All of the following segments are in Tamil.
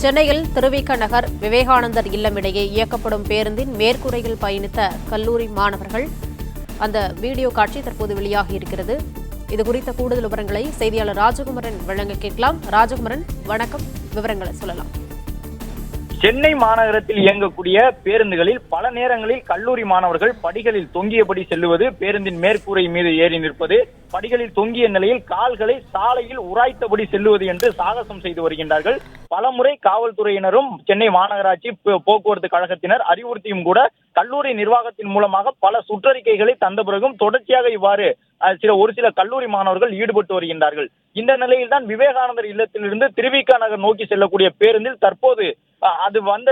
சென்னையில் திருவிக நகர் விவேகானந்தர் இல்லம் இடையே இயக்கப்படும் பேருந்தின் மேற்கூரையில் பயணித்த கல்லூரி மாணவர்கள் அந்த வீடியோ காட்சி தற்போது வெளியாகியிருக்கிறது. இதுகுறித்த கூடுதல் விவரங்களை செய்தியாளர் ராஜகுமரன் வழங்க கேட்கலாம். ராஜகுமரன், வணக்கம். விவரங்களை சொல்லலாம். சென்னை மாநகரத்தில் இயங்கக்கூடிய பேருந்துகளில் பல நேரங்களில் கல்லூரி மாணவர்கள் படிகளில் தொங்கியபடி செல்லுவது, பேருந்தின் மேற்கூரை மீது ஏறி நிற்பது, படிகளில் தொங்கிய நிலையில் கால்களை சாலையில் உராய்த்தபடி செல்லுவது என்று சாகசம் செய்து வருகின்றார்கள். பலமுறை காவல்துறையினரும் சென்னை மாநகராட்சி போக்குவரத்து கழகத்தினர் அறிவுறுத்தியும் கூட கல்லூரி நிர்வாகத்தின் மூலமாக பல சுற்றறிக்கைகளை தந்த பிறகும் தொடர்ச்சியாக இவ்வாறு ஒரு சில கல்லூரி மாணவர்கள் ஈடுபட்டு வருகின்றார்கள். இந்த நிலையில் தான் விவேகானந்தர் இல்லத்திலிருந்து திருவிக நகர் நோக்கி செல்லக்கூடிய பேருந்தில் தற்போது அது வந்த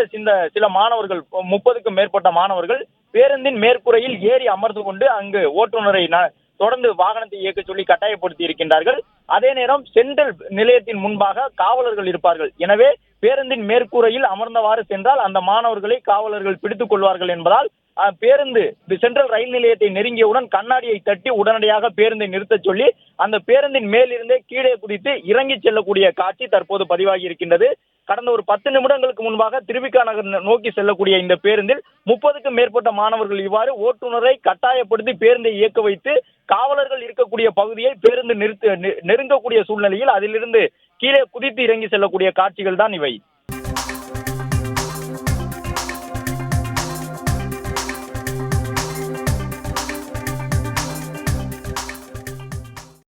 சில மாணவர்கள், 30க்கும் மேற்பட்ட மாணவர்கள் பேருந்தின் மேற்கூரையில் ஏறி அமர்ந்து கொண்டு அங்கு ஓட்டுநரை தொடர்ந்து வாகனத்தை இயக்க சொல்லி கட்டாயப்படுத்தி இருக்கின்றார்கள். அதே நேரம் சென்ட்ரல் நிலையத்தின் முன்பாக காவலர்கள் இருப்பார்கள். எனவே பேருந்தின் மேற்கூரையில் அமர்ந்தவாறு சென்றால் அந்த மாணவர்களை காவலர்கள் பிடித்துக் கொள்வார்கள் என்பதால் பேருந்து சென்ட்ரல் ரயில் நிலையத்தை நெருங்கியவுடன் கண்ணாடியை தட்டி உடனடியாக பேருந்தை நிறுத்தச் சொல்லி அந்த பேருந்தின் மேலிருந்தே கீழே குதித்து இறங்கி செல்லக்கூடிய காட்சி தற்போது பதிவாகி இருக்கின்றது. கடந்த ஒரு 10 நிமிடங்களுக்கு முன்பாக திருவிக நகர் நோக்கி செல்லக்கூடிய இந்த பேருந்தில் 30க்கும் மேற்பட்ட மாணவர்கள் இவ்வாறு ஓட்டுநரை கட்டாயப்படுத்தி பேருந்தை இயக்க வைத்து காவலர்கள் இருக்கக்கூடிய பகுதியை பேருந்து நெருங்கக்கூடிய சூழ்நிலையில் அதிலிருந்து கீழே குதித்து இறங்கி செல்லக்கூடிய காட்சிகள் தான் இவை.